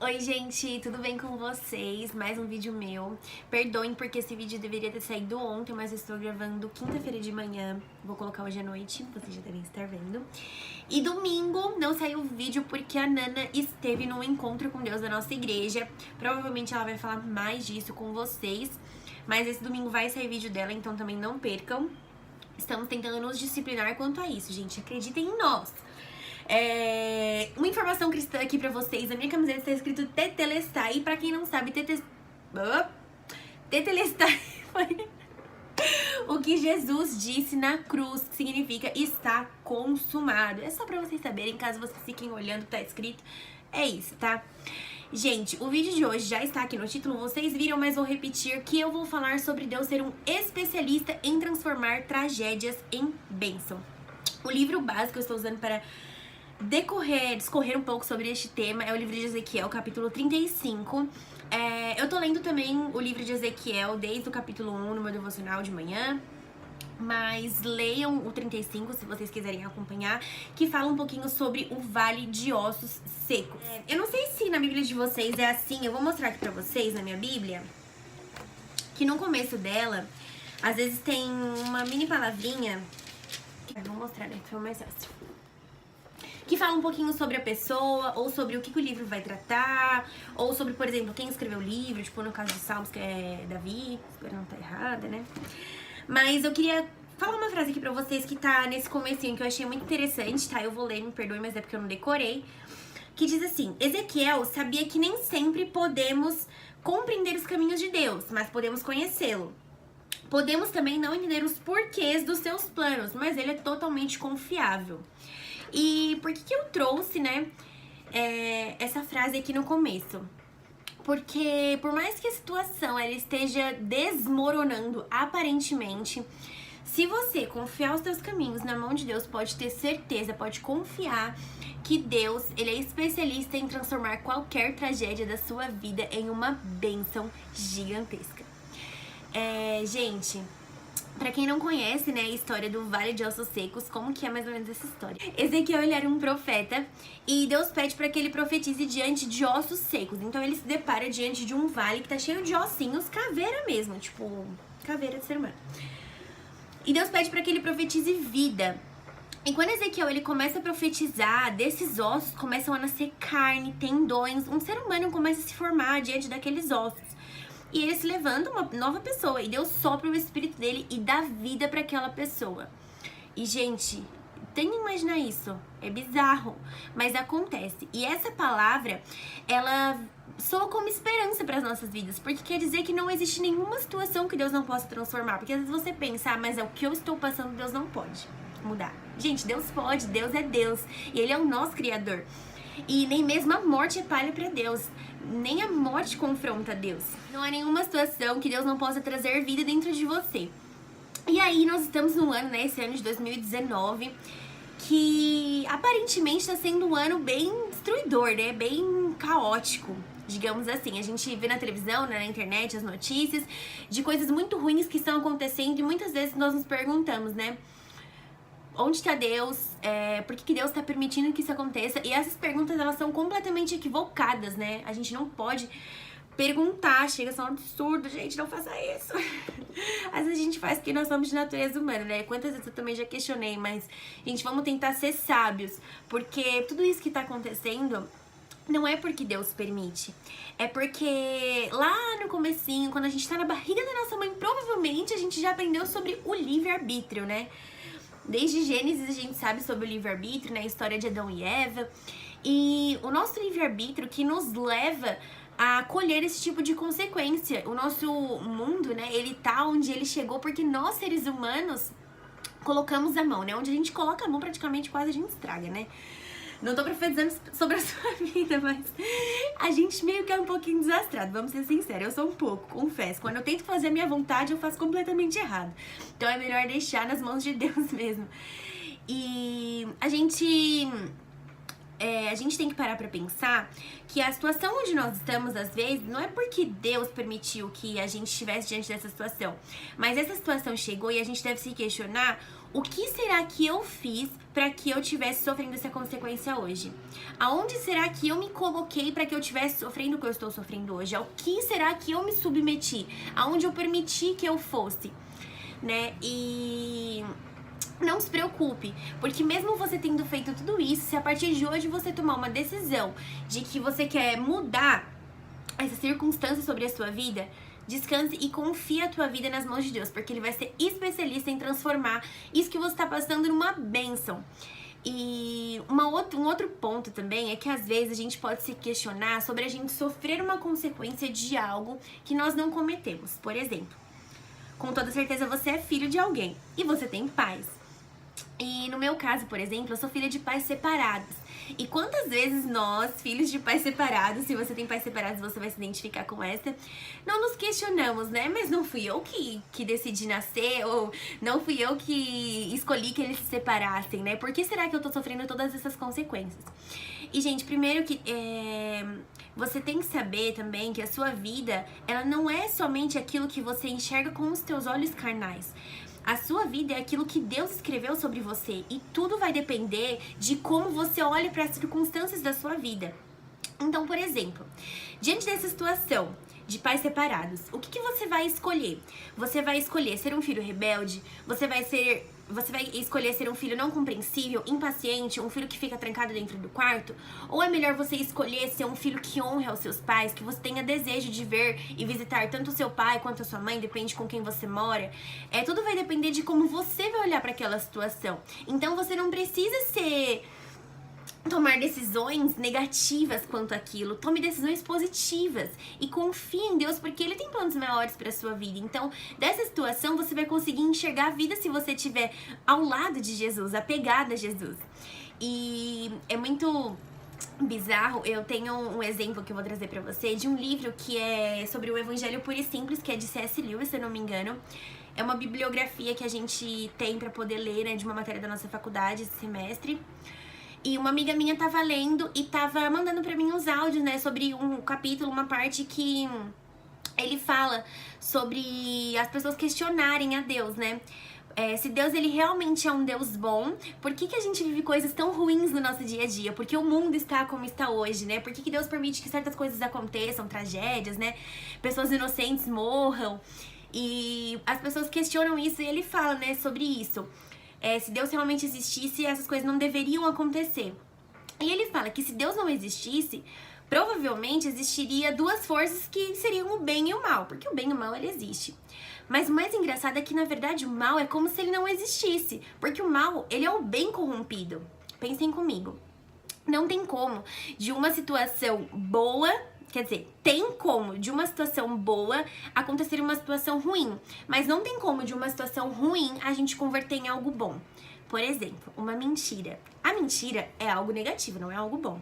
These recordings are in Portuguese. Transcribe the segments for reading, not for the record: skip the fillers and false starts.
Oi gente, tudo bem com vocês? Mais um vídeo meu. Perdoem porque esse vídeo deveria ter saído ontem, mas eu estou gravando quinta-feira de manhã. Vou colocar hoje à noite, vocês já devem estar vendo. E domingo não saiu o vídeo porque a Nana esteve num encontro com Deus da nossa igreja. Provavelmente ela vai falar mais disso com vocês. Mas esse domingo vai sair vídeo dela, então também não percam. Estamos tentando nos disciplinar quanto a isso, gente. Acreditem em nós. Uma informação cristã aqui pra vocês. A minha camiseta está escrito Tetelestai. E pra quem não sabe, Tetelestai foi o que Jesus disse na cruz, que significa está consumado. É só pra vocês saberem, caso vocês fiquem olhando o que tá escrito. É isso, tá? Gente, o vídeo de hoje já está aqui no título, vocês viram, mas vou repetir que eu vou falar sobre Deus ser um especialista em transformar tragédias em bênção. O livro básico que eu estou usando para discorrer um pouco sobre este tema é o livro de Ezequiel, capítulo 35. Eu tô lendo também o livro de Ezequiel desde o capítulo 1 no meu devocional de manhã, mas leiam o 35 se vocês quiserem acompanhar, que fala um pouquinho sobre o vale de ossos secos. Eu não sei se na Bíblia de vocês é assim, eu vou mostrar aqui pra vocês na minha Bíblia, que no começo dela, às vezes tem uma mini palavrinha, vou mostrar, né, que foi mais fácil, que fala um pouquinho sobre a pessoa, ou sobre o que o livro vai tratar, ou sobre, por exemplo, quem escreveu o livro, tipo no caso de Salmos, que é Davi, espero não tá errada, né? Mas eu queria falar uma frase aqui pra vocês que tá nesse comecinho, que eu achei muito interessante, tá? Eu vou ler, me perdoe, mas é porque eu não decorei. Que diz assim: Ezequiel sabia que nem sempre podemos compreender os caminhos de Deus, mas podemos conhecê-lo. Podemos também não entender os porquês dos seus planos, mas ele é totalmente confiável. E por que eu trouxe, né, essa frase aqui no começo? Porque por mais que a situação ela esteja desmoronando aparentemente, se você confiar os seus caminhos na mão de Deus, pode ter certeza, pode confiar que Deus, ele é especialista em transformar qualquer tragédia da sua vida em uma bênção gigantesca. Gente, pra quem não conhece, né, a história do Vale de Ossos Secos, como que é mais ou menos essa história? Ezequiel, ele era um profeta e Deus pede pra que ele profetize diante de ossos secos. Então ele se depara diante de um vale que tá cheio de ossinhos, caveira mesmo, tipo, caveira de ser humano. E Deus pede pra que ele profetize vida. E quando Ezequiel, ele começa a profetizar, desses ossos começam a nascer carne, tendões, um ser humano começa a se formar diante daqueles ossos. E ele se levanta uma nova pessoa, e Deus sopra o espírito dele e dá vida para aquela pessoa. E, gente, tem que imaginar isso. É bizarro, mas acontece. E essa palavra, ela soa como esperança para as nossas vidas, porque quer dizer que não existe nenhuma situação que Deus não possa transformar. Porque às vezes você pensa, mas é o que eu estou passando, Deus não pode mudar. Gente, Deus pode, Deus é Deus, e Ele é o nosso Criador. E nem mesmo a morte é palha para Deus. Nem a morte confronta Deus. Não há nenhuma situação que Deus não possa trazer vida dentro de você. E aí nós estamos num ano, né, esse ano de 2019, que aparentemente está sendo um ano bem destruidor, né, bem caótico, digamos assim. A gente vê na televisão, né, na internet, as notícias de coisas muito ruins que estão acontecendo e muitas vezes nós nos perguntamos, né, onde está Deus? Por que Deus está permitindo que isso aconteça? E essas perguntas, elas são completamente equivocadas, né? A gente não pode perguntar, chega a ser um absurdo, gente, não faça isso. Às vezes a gente faz porque nós somos de natureza humana, né? Quantas vezes eu também já questionei, mas, gente, vamos tentar ser sábios, porque tudo isso que tá acontecendo não é porque Deus permite, é porque lá no comecinho, quando a gente tá na barriga da nossa mãe, provavelmente a gente já aprendeu sobre o livre-arbítrio, né? Desde Gênesis a gente sabe sobre o livre-arbítrio, né? A história de Adão e Eva. E o nosso livre-arbítrio que nos leva a colher esse tipo de consequência. O nosso mundo, né? Ele tá onde ele chegou porque nós, seres humanos, colocamos a mão, né? Onde a gente coloca a mão, praticamente quase a gente estraga, né? Não tô profetizando sobre a sua vida, mas a gente meio que é um pouquinho desastrado, vamos ser sinceros. Eu sou um pouco, confesso. Quando eu tento fazer a minha vontade, eu faço completamente errado. Então é melhor deixar nas mãos de Deus mesmo. E a gente tem que parar pra pensar que a situação onde nós estamos, às vezes, não é porque Deus permitiu que a gente estivesse diante dessa situação, mas essa situação chegou e a gente deve se questionar O que será que eu fiz para que eu tivesse sofrendo essa consequência hoje? Aonde será que eu me coloquei para que eu tivesse sofrendo o que eu estou sofrendo hoje? Ao que será que eu me submeti? Aonde eu permiti que eu fosse, né? E não se preocupe, porque mesmo você tendo feito tudo isso, se a partir de hoje você tomar uma decisão de que você quer mudar essa circunstância sobre a sua vida, descanse e confie a tua vida nas mãos de Deus, porque Ele vai ser especialista em transformar isso que você está passando numa bênção. E um outro ponto também é que às vezes a gente pode se questionar sobre a gente sofrer uma consequência de algo que nós não cometemos. Por exemplo, com toda certeza você é filho de alguém e você tem pais. E no meu caso, por exemplo, eu sou filha de pais separados. E quantas vezes nós, filhos de pais separados, se você tem pais separados, você vai se identificar com essa, não nos questionamos, né? Mas não fui eu que decidi nascer, ou não fui eu que escolhi que eles se separassem, né? Por que será que eu tô sofrendo todas essas consequências? E, gente, primeiro que você tem que saber também que a sua vida, ela não é somente aquilo que você enxerga com os teus olhos carnais. A sua vida é aquilo que Deus escreveu sobre você e tudo vai depender de como você olha para as circunstâncias da sua vida. Então, por exemplo, diante dessa situação de pais separados, o que você vai escolher? Você vai escolher ser um filho rebelde? Você vai escolher ser um filho não compreensível, impaciente, um filho que fica trancado dentro do quarto? Ou é melhor você escolher ser um filho que honra os seus pais, que você tenha desejo de ver e visitar tanto o seu pai quanto a sua mãe, depende com quem você mora. Tudo vai depender de como você vai olhar para aquela situação. Então você não precisa tomar decisões negativas quanto àquilo. Tome decisões positivas e confie em Deus, porque Ele tem planos maiores para sua vida. Então, dessa situação, você vai conseguir enxergar a vida se você estiver ao lado de Jesus, apegada a Jesus. E é muito bizarro, eu tenho um exemplo que eu vou trazer pra você de um livro que é sobre o Evangelho Puro e Simples, que é de C.S. Lewis, se eu não me engano. É uma bibliografia que a gente tem pra poder ler, né, de uma matéria da nossa faculdade esse semestre. E uma amiga minha tava lendo e tava mandando pra mim uns áudios, né, sobre um capítulo, uma parte que ele fala sobre as pessoas questionarem a Deus, né? Se Deus ele realmente é um Deus bom, por que a gente vive coisas tão ruins no nosso dia a dia? Por que o mundo está como está hoje, né? Por que Deus permite que certas coisas aconteçam, tragédias, né? Pessoas inocentes morram. E as pessoas questionam isso e ele fala, né, sobre isso. Se Deus realmente existisse, essas coisas não deveriam acontecer. E ele fala que se Deus não existisse, provavelmente existiria duas forças que seriam o bem e o mal, porque o bem e o mal ele existe. Mas o mais engraçado é que, na verdade, o mal é como se ele não existisse, porque o mal, ele é o bem corrompido. Pensem comigo. Não tem como de uma situação boa, quer dizer, tem como de uma situação boa acontecer uma situação ruim, mas não tem como de uma situação ruim a gente converter em algo bom. Por exemplo, uma mentira. A mentira é algo negativo, não é algo bom.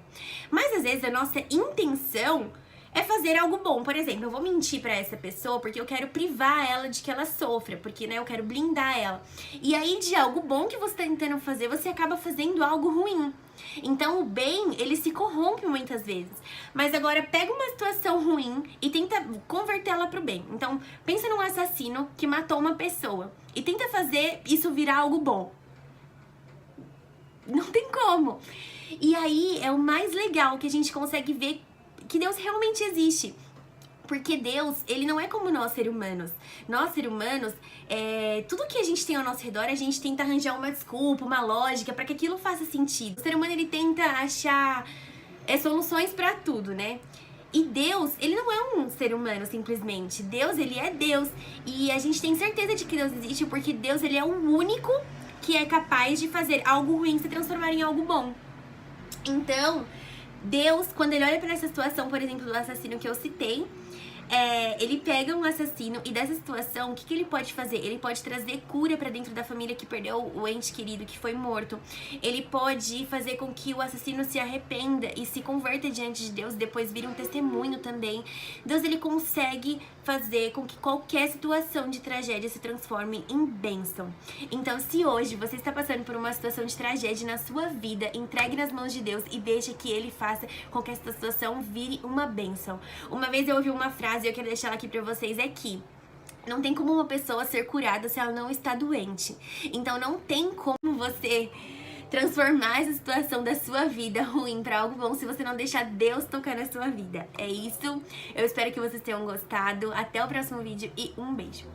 Mas às vezes a nossa intenção é fazer algo bom. Por exemplo, eu vou mentir pra essa pessoa porque eu quero privar ela de que ela sofra, porque, né, eu quero blindar ela. E aí, de algo bom que você tá tentando fazer, você acaba fazendo algo ruim. Então, o bem, ele se corrompe muitas vezes. Mas agora, pega uma situação ruim e tenta convertê-la pro bem. Então, pensa num assassino que matou uma pessoa e tenta fazer isso virar algo bom. Não tem como. E aí, é o mais legal que a gente consegue ver que Deus realmente existe. Porque Deus, ele não é como nós, seres humanos. Nós, seres humanos, tudo que a gente tem ao nosso redor, a gente tenta arranjar uma desculpa, uma lógica, pra que aquilo faça sentido. O ser humano, ele tenta achar soluções pra tudo, né? E Deus, ele não é um ser humano, simplesmente. Deus, ele é Deus. E a gente tem certeza de que Deus existe, porque Deus, ele é o único que é capaz de fazer algo ruim se transformar em algo bom. Então, Deus, quando ele olha para essa situação, por exemplo, do assassino que eu citei, ele pega um assassino e dessa situação, o que ele pode fazer? Ele pode trazer cura pra dentro da família que perdeu o ente querido, que foi morto. Ele pode fazer com que o assassino se arrependa e se converta diante de Deus, depois vire um testemunho também. Deus, ele consegue fazer com que qualquer situação de tragédia se transforme em bênção. Então, se hoje você está passando por uma situação de tragédia na sua vida, entregue nas mãos de Deus e deixe que Ele faça com que essa situação vire uma bênção. Uma vez eu ouvi uma frase e eu quero deixar ela aqui pra vocês, é que Não tem como uma pessoa ser curada se ela não está doente. Então não tem como você transformar essa situação da sua vida ruim pra algo bom se você não deixar Deus tocar na sua vida. É isso. Eu espero que vocês tenham gostado. Até o próximo vídeo e um beijo.